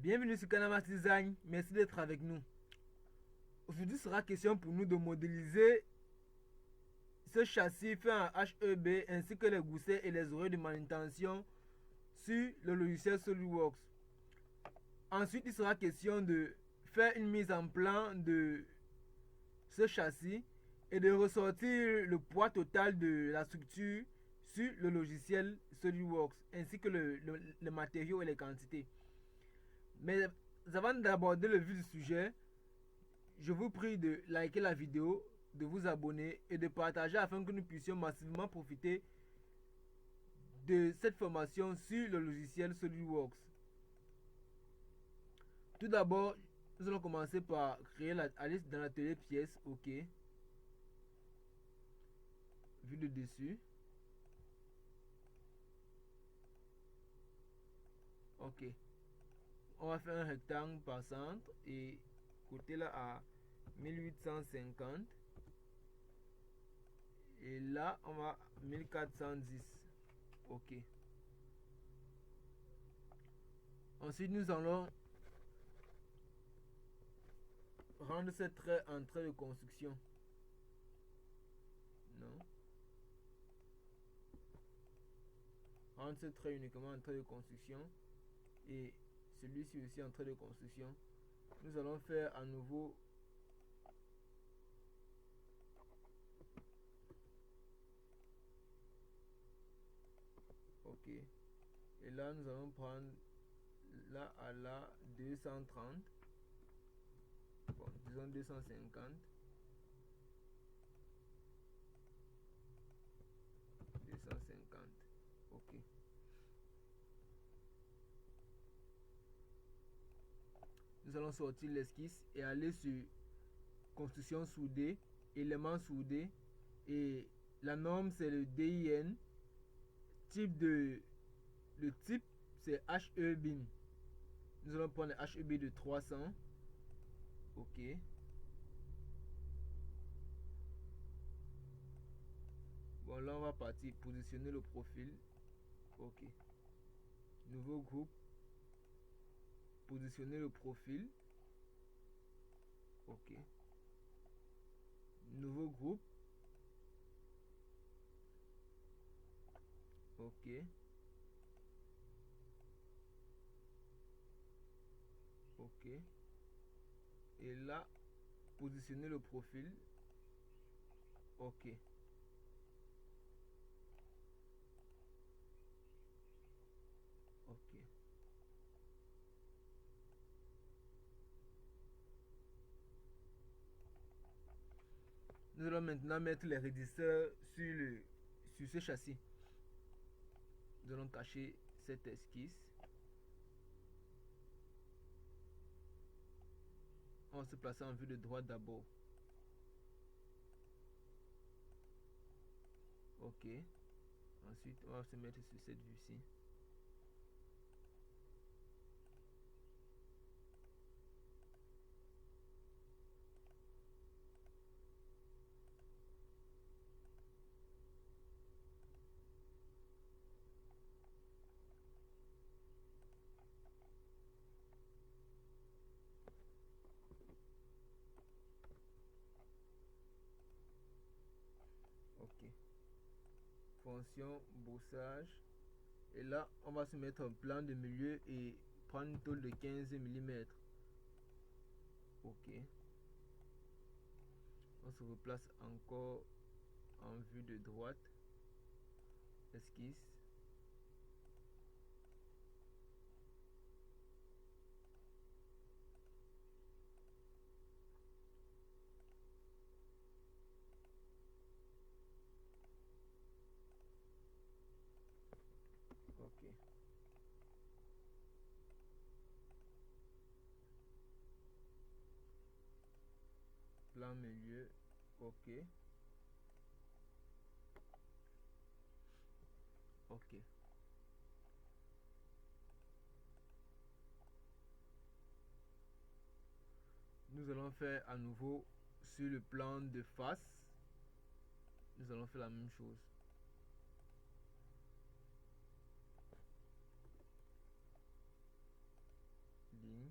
Bienvenue sur Canamas Design, merci d'être avec nous. Aujourd'hui sera question pour nous de modéliser ce châssis fait en HEB ainsi que les goussets et les oreilles de manutention sur le logiciel SolidWorks. Ensuite il sera question de faire une mise en plan de ce châssis et de ressortir le poids total de la structure sur le logiciel SolidWorks ainsi que les matériaux et les quantités. Mais avant d'aborder le vif du sujet, je vous prie de liker la vidéo, de vous abonner et de partager afin que nous puissions massivement profiter de cette formation sur le logiciel SolidWorks. Tout d'abord, nous allons commencer par créer la liste dans l'atelier pièces. OK. Vue de dessus. OK. On va faire un rectangle par centre et côté là à 1850. Et là, on va 1410. OK. Ensuite, nous allons rendre ce trait en trait de construction. Non. Rendre ce trait uniquement en trait de construction. Et celui-ci aussi en trait de construction. Nous allons faire à nouveau OK. Et là, nous allons prendre là à là 230. Bon, disons 250. 250. OK. Nous allons sortir l'esquisse et aller sur construction soudée, éléments soudés. Et la norme c'est le DIN. Le type c'est HEB. Nous allons prendre le HEB de 300. OK. Bon, là on va partir positionner le profil. OK. Nouveau groupe. Positionner le profil. OK. Nouveau groupe. OK. OK. Et là, positionner le profil. OK. OK. Nous allons maintenant mettre les régisseurs sur ce châssis. Nous allons cacher cette esquisse. On va se placer en vue de droite d'abord. OK. Ensuite, on va se mettre sur cette vue-ci. OK. Fonction bossage. Et là, on va se mettre en plan de milieu et prendre une tôle de 15 mm. OK. On se replace encore en vue de droite. Esquisse. OK. Plan milieu. OK. OK. Nous allons faire à nouveau sur le plan de face. Nous allons faire la même chose. Ligne.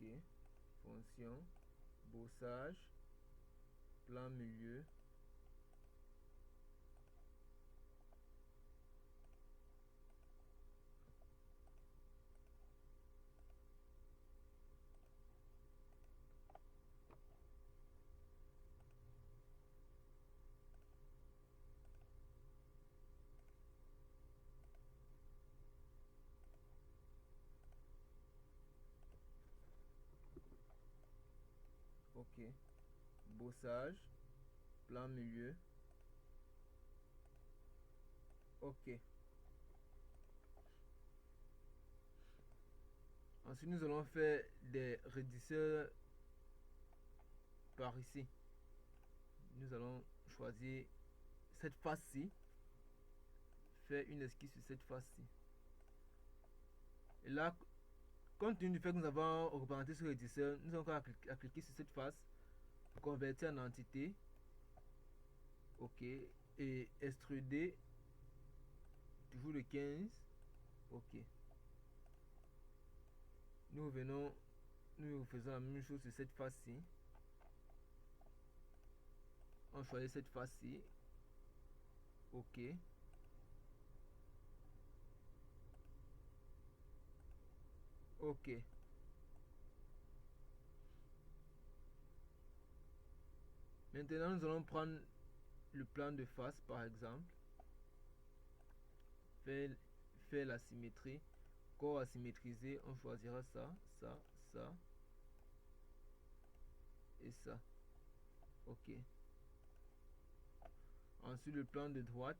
Ok. Fonction. Bossage. Plan milieu. Ok. Bossage. Plan milieu. Ok. Ensuite, nous allons faire des réducteurs par ici. Nous allons choisir cette face-ci. Faire une esquisse sur cette face-ci. Et là, compte tenu du fait que nous avons représenté ce réducteur, nous allons encore cliquer sur cette face. Convertir en entité. Ok. Et extruder. Toujours le 15. Ok. Nous faisons la même chose sur cette face-ci. On choisit cette face-ci. Ok. Ok. Maintenant, nous allons prendre le plan de face, par exemple. Faire la symétrie. Corps à symétriser, on choisira ça, ça, ça. Et ça. Ok. Ensuite, le plan de droite.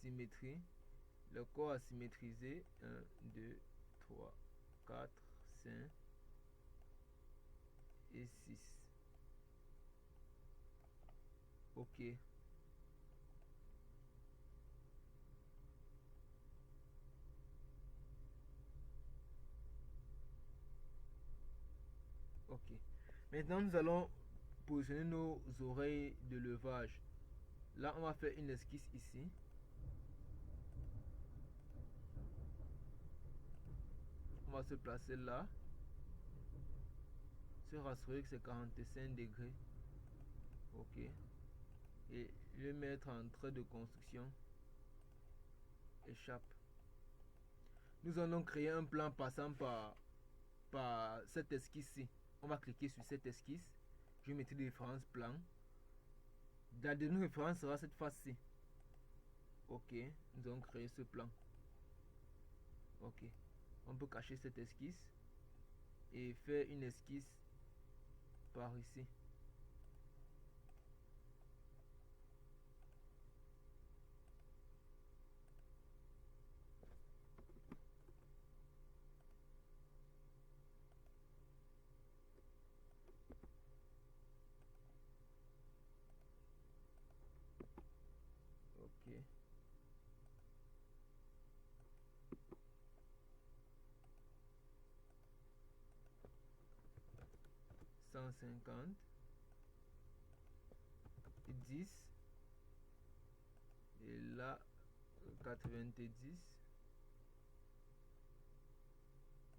Symétrie. Le corps à symétriser. 1, 2, 3, 4, 5 et 6. Ok. Ok. Maintenant, nous allons positionner nos oreilles de levage. Là, on va faire une esquisse ici. On va se placer là. Se rassurer que c'est 45 degrés. Ok. Et le mettre en trait de construction. Échappe. Nous allons créer un plan passant par cette esquisse-ci. On va cliquer sur cette esquisse. Je vais mettre des références plans. La dernière référence sera cette face-ci. Ok. Nous allons créer ce plan. Ok. On peut cacher cette esquisse. Et faire une esquisse par ici. Ok. Cent cinquante. 10. Et là, 90.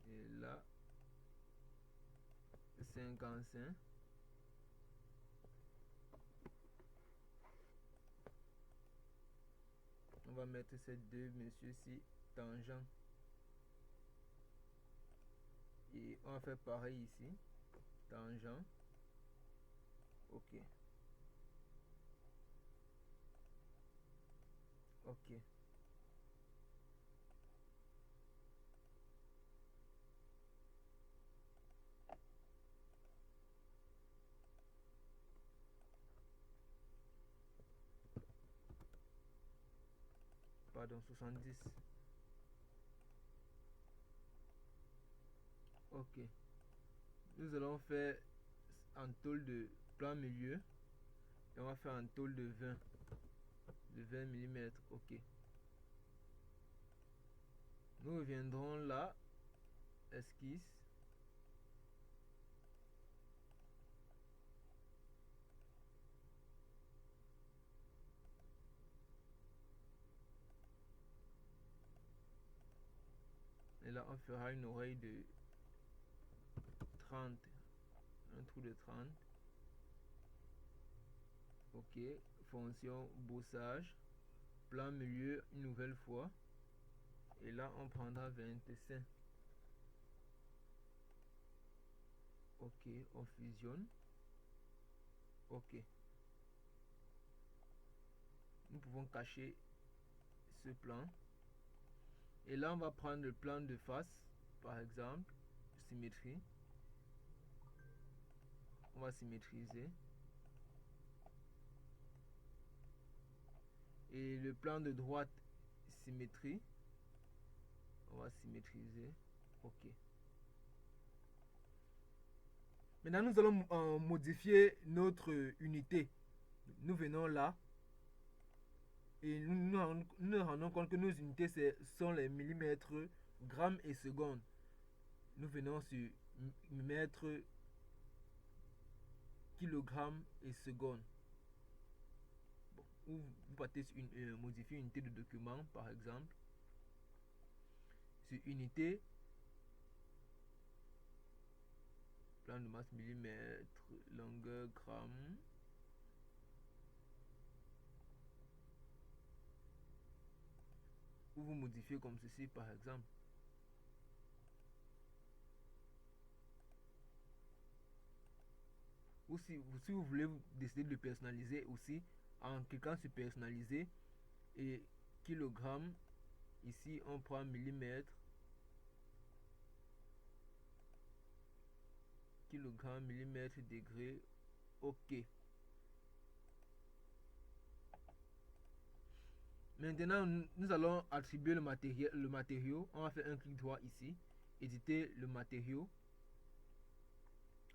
Et là, 55. On va mettre ces deux messieurs-ci tangents. Et on va faire pareil ici. Tangent. Ok. Ok. Pardon, 70. Ok. Nous allons faire en tôle de plan milieu. Et on va faire en tôle de 20. De 20 mm. Ok. Nous reviendrons là. Esquisse. Et là, on fera une oreille de 30. Un trou de 30. Ok. Fonction bossage. Plan milieu une nouvelle fois. Et là, on prendra 25. Ok. On fusionne. Ok. Nous pouvons cacher ce plan. Et là, on va prendre le plan de face. Par exemple. Symétrie. On va symétriser. Et le plan de droite, symétrie. On va symétriser. Ok. Maintenant, nous allons modifier notre unité. Nous venons là. Et nous nous rendons compte que nos unités sont les millimètres, grammes et secondes. Nous venons sur mètres, kilogrammes et secondes. Bon, ou vous partez sur modifier une unité de document, par exemple. Sur unité, plan de masse millimètre, longueur, gramme. Ou vous modifiez comme ceci, par exemple. Ou si vous voulez décider de le personnaliser aussi, en cliquant sur personnaliser et kilogramme, ici on prend millimètre, kilogramme, millimètre, degré, ok. Maintenant nous allons attribuer le matériau, on va faire un clic droit ici, éditer le matériau,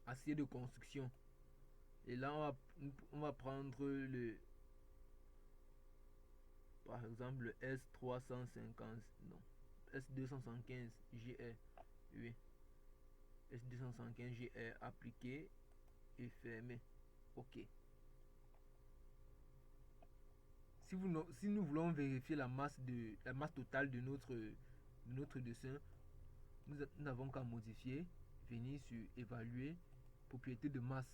acier de construction. Et là, on va prendre par exemple, le S350, non, S275 GR, oui, S275 GR, appliqué et fermé, ok. Si nous voulons vérifier la masse totale de notre dessin, nous n'avons qu'à modifier, venir sur évaluer, propriété de masse.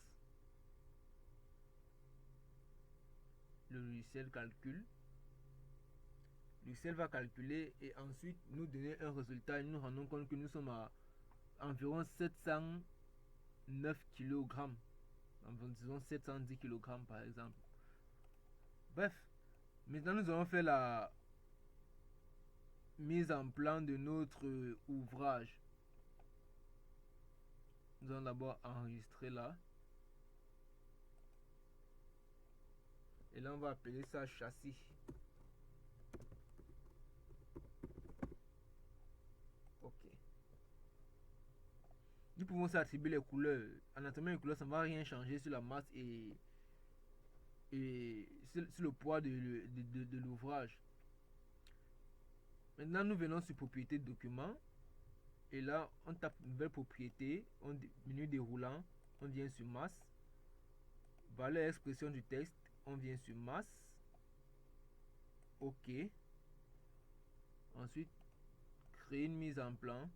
Le logiciel calcule. Le logiciel va calculer et ensuite nous donner un résultat et nous nous rendons compte que nous sommes à environ 709 kg. Disons 710 kg par exemple. Bref, maintenant nous allons faire la mise en plan de notre ouvrage. Nous allons d'abord enregistrer là. Et là on va appeler ça châssis. Ok. Nous pouvons aussi attribuer les couleurs. En attribuant les couleurs, ça ne va rien changer sur la masse et sur le poids de l'ouvrage. Maintenant, nous venons sur propriété de document. Et là, on tape nouvelle propriété. Menu déroulant. On vient sur masse. Valeur expression du texte. On vient sur masse. OK. Ensuite, créer une mise en plan.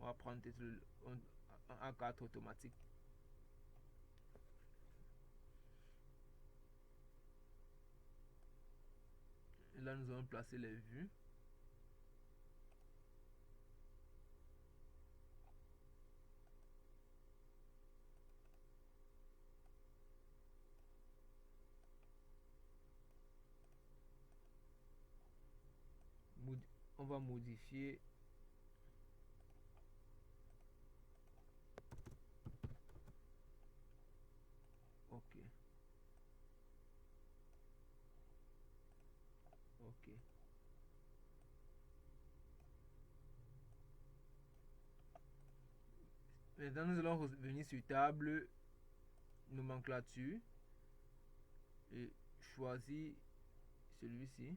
On va prendre un A4 automatique. Et là, nous allons placer les vues. On va modifier ok. Maintenant nous allons revenir sur table nomenclature et choisir celui-ci.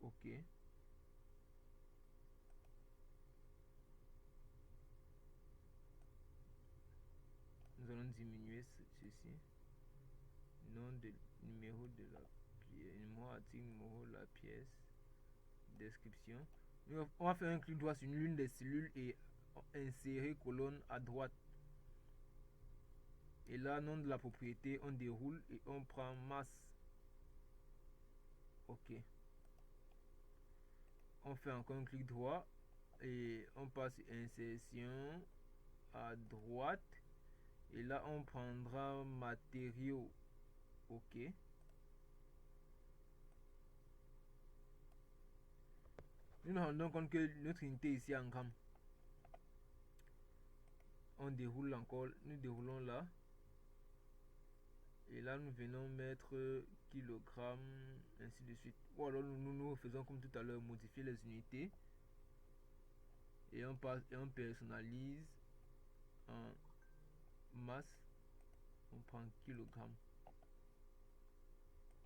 Ok. Nous allons diminuer ceci. Nom de numéro de la pièce, numéro article, numéro de la pièce, description. On va faire un clic droit sur l'une des cellules et insérer colonne à droite. Et là, nom de la propriété, on déroule et on prend masse. Ok. On fait encore un clic droit et on passe insertion à droite. Et là, on prendra matériaux. Ok. Nous nous rendons compte que notre unité ici en gramme. On déroule encore, nous déroulons là. Et là, nous venons mettre kilogrammes, ainsi de suite. Ou alors, nous faisons comme tout à l'heure, modifier les unités. Et on passe et on personnalise en masse. On prend kilogramme.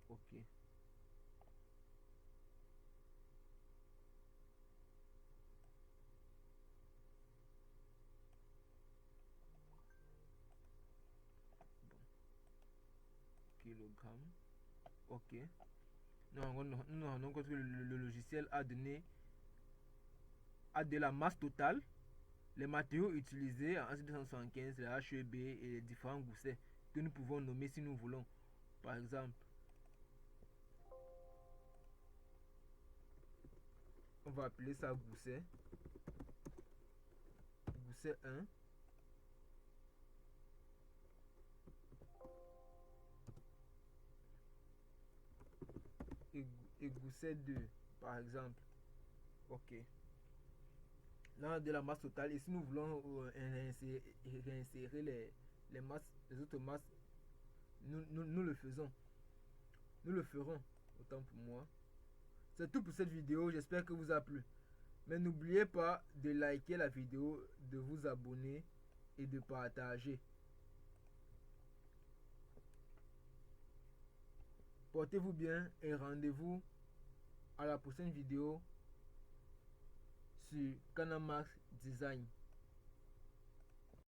Ok. Kilogramme. Ok. Nous nous rendons compte que le logiciel a donné de la masse totale, les matériaux utilisés en AC275, les HEB et les différents goussets que nous pouvons nommer si nous voulons. Par exemple, on va appeler ça gousset. Gousset 1. Et gousset 2, par exemple. Ok. Là, on a de la masse totale. Et si nous voulons réinsérer les masses, les autres masses, nous le faisons. Nous le ferons. Autant pour moi. C'est tout pour cette vidéo. J'espère que vous a plu. Mais n'oubliez pas de liker la vidéo, de vous abonner et de partager. Portez-vous bien et rendez-vous à la prochaine vidéo sur Canamax Design.